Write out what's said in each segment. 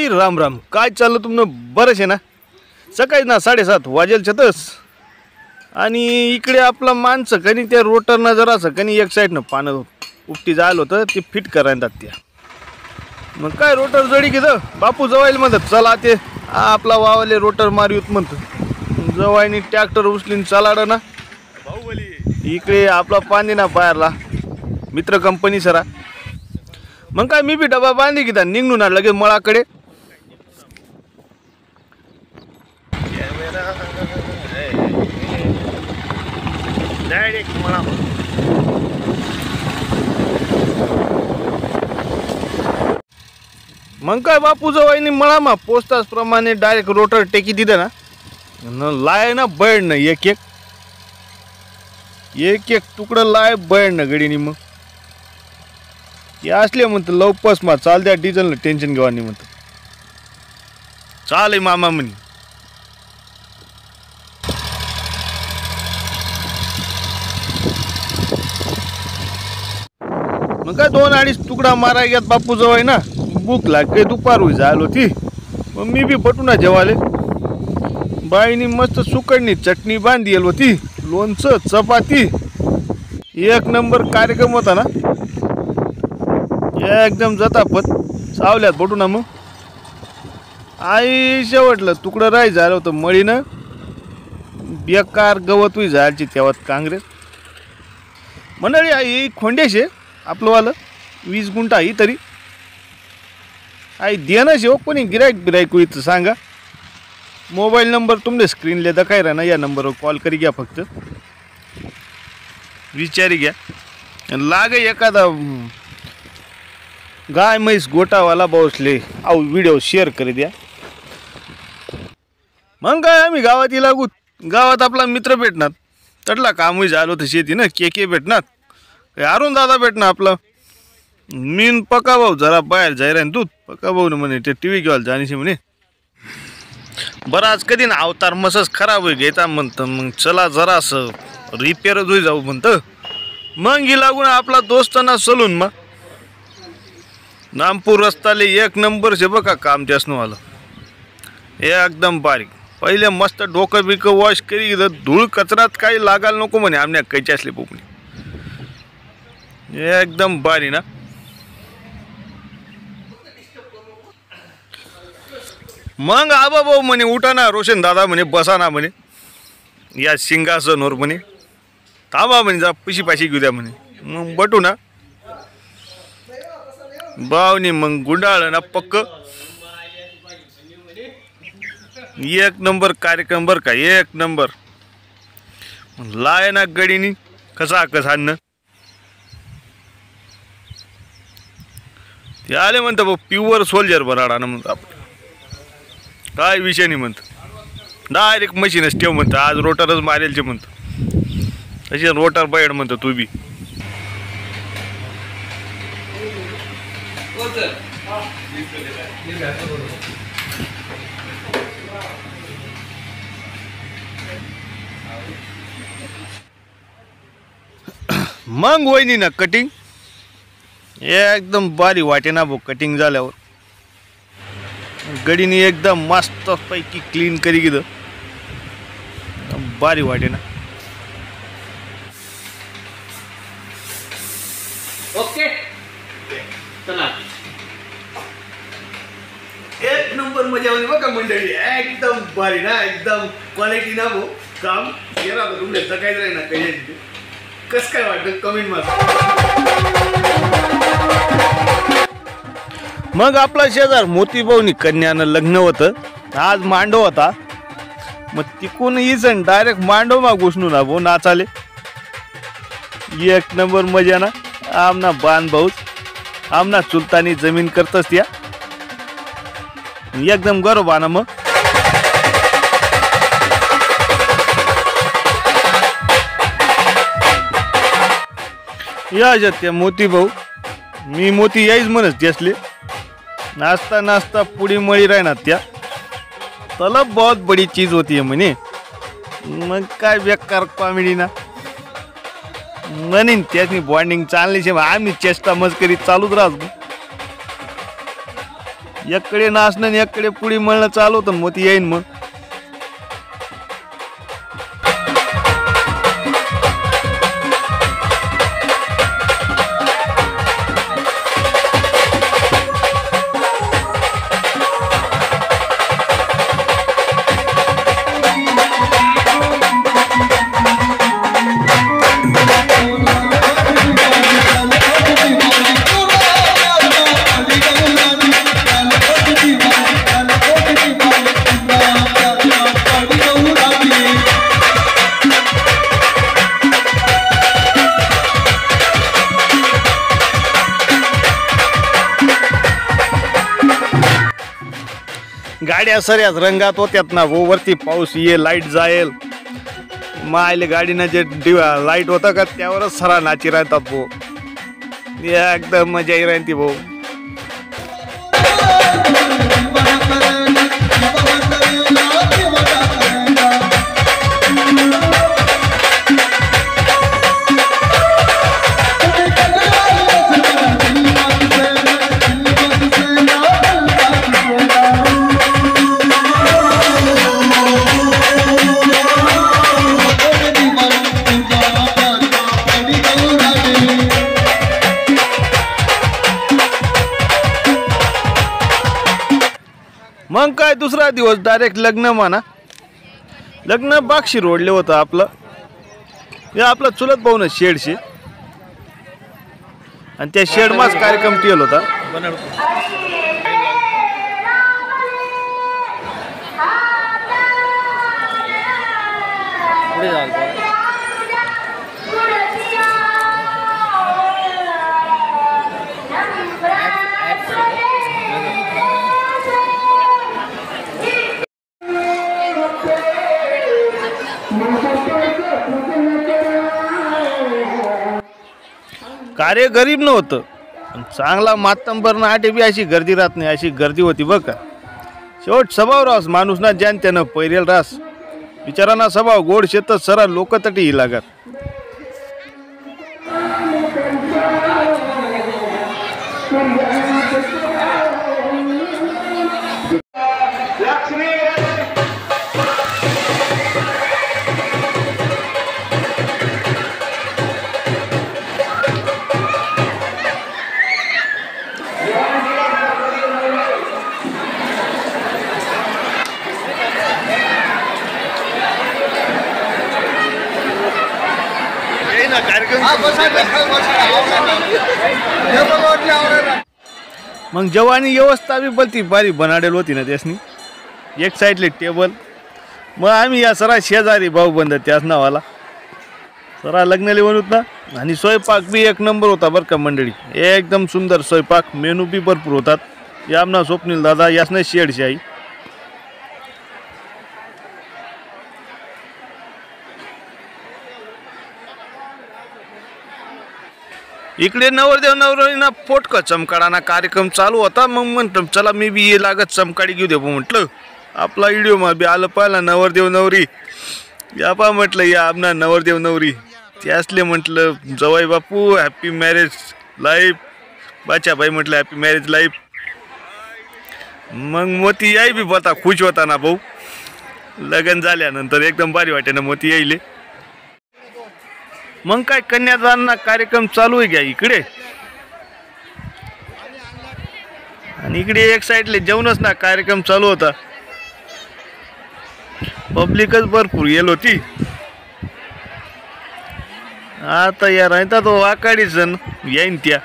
मंडळी राम राम. काय चाललं तुमनं? बरंच आहे ना? सकाळी ना 7:30 वाजेल छतस आणि इकडे आपला माणसं कनी त्या रोटरनं जरा असं कनी एक साईडनं पानं उपटी जायला होतं ते फिट करायला त्या. मग काय रोटर जडी घेतं बापू जवायला म्हणतात चला ते आपला वावाले रोटर मारूत म्हणतो. जवायनी ट्रॅक्टर उचलीन चालाडं ना इकडे आपला पाणी ना बाहेरला मित्र कंपनी सरा. मग काय मी बी डबा बांधली घेता निघून ना लगेच मळाकडे. मग काय बापू जवाईनी मळामा पोस्तास प्रमाणे डायरेक्ट रोटर टेकी दिलं ना लाय ना बैड ना एक एक तुकडं लाय बैड ना गडीनी. मग हे असले म्हणतं लवपस मा चाल द्या डिझेलनं टेन्शन घेवा नाही म्हणतं. चाल मामा म्हणी. मग काय 2-2.5 तुकडा माराय घ्यात बापू जवळ ना. भूक लागते दुपार होई जायला होती. मग मी बी बटूना जेवाले. बाईनी मस्त सुकडणी चटणी बांधली होती लोणचं चपाती एक नंबर कार्यक्रम होता ना एकदम जतापत सावल्यात बटू ना. मग आई शेवटलं तुकडं राही झालं होतं मळीनं बेकार गवत होई जायची तेव्हा काँग्रेस मंडळी. आई खोंडेशे आपलंवालं 20 गुंठा आई तरी आई देणं शेव कोणी गिरायक होईत सांगा. मोबाईल नंबर तुमने स्क्रीनले दखाय ना या नंबरवर कॉल करी घ्या फक्त विचारी घ्या. लागे एखादा गाय म्हैस गोटावाला बसले अहो व्हिडिओ शेअर करी द्या. मग काय आम्ही गावात लागू गावात आपला मित्र भेटणार तटला कामही झालं होतं शेती ना के भेटणार अरुण दादा भेटणार आपला मीन पका भाऊ जरा बाहेर जाय रे तू पका भाऊ ना म्हणे ते TV घेवायला जाणीशी म्हणे. बरं आज कधी ना अवतार मसच खराब होई घेता म्हणतं मग चला जरा असं रिपेअरच होई जाऊ म्हणतं. मग ही लागून आपला दोस्त ना सलून मग नामपूर रस्ताले एक नंबर शे बघा काम त्यासनं आलं एकदम बारीक. पहिले मस्त डोकं बिकं वॉश करी धूळ कचरात काही लागायला नको म्हणे आमने कैची असली पोपणी एकदम बारी ना. मग आबा भाऊ म्हणे उठा ना रोशन दादा म्हणे बसा ना म्हणे या सिंहासनवर म्हणे थांबा म्हणे जा पाशी घेऊ द्या म्हणे. मग बटू ना बावनी मग गुंडाळ ना पक्क एक नंबर कार्यक्रम बर का एक नंबर. लाय ना गडीनी कसा आणणं ते आले म्हणतं भाऊ प्युअर सोल्जर बराडा ना म्हणतो आपण काय विषय नाही म्हणतं डायरेक्ट मशीनच ठेव म्हणतं आज रोटरच मारेलचे म्हणतं तशी रोटर बाहेर म्हणतं तू बी. मग वहिनी ना कटिंग एकदम बारी वाटे ना भाऊ. कटिंग झाल्यावर गडीने एकदम मस्त पैकी क्लीन करी गिद बारी वाटे ना. ओके चला एक नंबर मजा होती बघा मंडळी एकदम बारी ना एकदम क्वालिटी ना भाऊ काम गेला तुमच्या सकाळी राही ना काही कस काय वाटतं कमेंट मग आपला शेजार मोतीभाऊनी कन्यानं लग्न होतं आज मांडव होता. मग तिकून हीच डायरेक्ट मांडव मा घुसणू ना भाऊ नाचाले एक नंबर मजा ना. आमना बाण भाऊच आमना चुलतानी जमीन करतस त्या एकदम गर्व ना. मग या त्या मोती भाऊ मी मोती यायच म्हणच त्यासले नाश्ता नाश्ता पुडी मळी राहणार त्या तलब बहुत बड़ी चीज होती है म्हणे. मग काय बेकार कॉमेडी ना म्हणीन त्याची बॉन्डिंग चालली आम्ही चेष्टा मस्करी चालूच राहतो. एककडे नाचणं आणि एककडे पुडी मळणं चालू होतं, मग ती येईन. मग गाड्या सऱ्याच रंगात होत्यात ना भाऊ. वरती पाऊस ये, लाईट जाईल. मायले गाडीनं जे लाईट होतं का त्यावरच सरा नाची राहतात भाऊ. एकदम मजा येई राहते भाऊ. मग काय दुसरा दिवस डायरेक्ट लग्न म्हणा. लग्न बागशी रोडले होतं आपलं. हे आपलं चुलत पाहुणं शेडशी, आणि त्या शेडमाच कार्यक्रम ठेवला होता. कार्य गरीब नव्हतं, चांगला मातंबर ना आटे बी अशी गर्दी राहत नाही, अशी गर्दी होती बघ का. शेवट स्वभाव रास माणूस ना ज्यान त्यानं पैरेल रास. बिचारांना स्वभाव गोड शेत सरा लोक तटी ही लागत. मग जेवणी व्यवस्था बी बलती बारी बनाडेल होती ना त्यासनी. एक साईडले टेबल. मग आम्ही या सरा शेजारी भाऊ बंद त्याच नावाला सरा लग्नाला बनवत ना. आणि स्वयंपाक बी एक नंबर होता बरं का मंडळी. एकदम सुंदर स्वयंपाक. मेनू बी भरपूर होतात. यामना स्वप्नील दादा यासनं शेडशाही. इकडे नवरदेव नवरीना पोटका चमकाडाना कार्यक्रम चालू होता. मग म्हणतो चला मी बी ये लागत चमकाडी घेऊ दे म्हटलं. आपला व्हिडिओ मा बी आलं पाहिला नवरदेव नवरी. या पा म्हटलं या आपणा नवरदेव नवरी. त्यासले म्हटलं जवाई बापू हॅपी मॅरेज लाईफ. बाचाबाई म्हटलं हॅपी मॅरेज लाईफ. मग मोती याई बी बता खुश होता ना भाऊ. लग्न झाल्यानंतर एकदम भारी वाटे ना मोती यायले. मग काय कन्यादान कार्यक्रम चालू आहे घ्या इकडे. आणि इकडे एक साईडले जेवणच ना कार्यक्रम चालू होता. पब्लिकच भरपूर येल होती. आता या राहता तो आकाडी जण येईन त्या.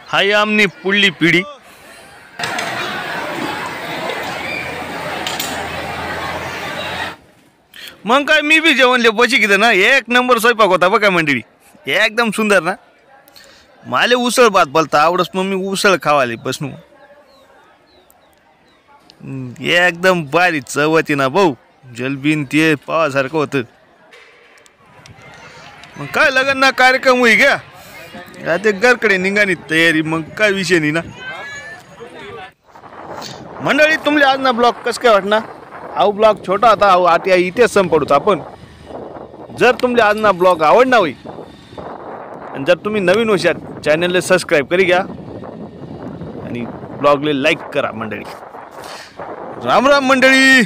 हाय आमनी पुढली पिढी. मग काय मी बी जेवणले बशी किती ना. एक नंबर स्वयंपाक होता बघा मंडळी. एकदम सुंदर ना. माले उसळ भात बोलता आवडस. मग मी उसळ खावाले बसनू. एकदम भारी चव होती ना भाऊ. जलबीन ते पावासारखं होतं. मग काय लग्न ना कार्यक्रम होई घ्या. ते घरकडे निघानी तयारी. मग काय विषय नाही ना मंडळी. तुमले आज ना ब्लॉग कसं काय वाटणार. हा ब्लॉग छोटा होता. आता इथेच संपवतो आपण. जर तुमले आज ना ब्लॉग आवडना होई आणि जर तुम्ही नवीन होशात चॅनलला सबस्क्राईब करी घ्या. आणि ब्लॉगले लाईक करा मंडळी. राम राम मंडळी.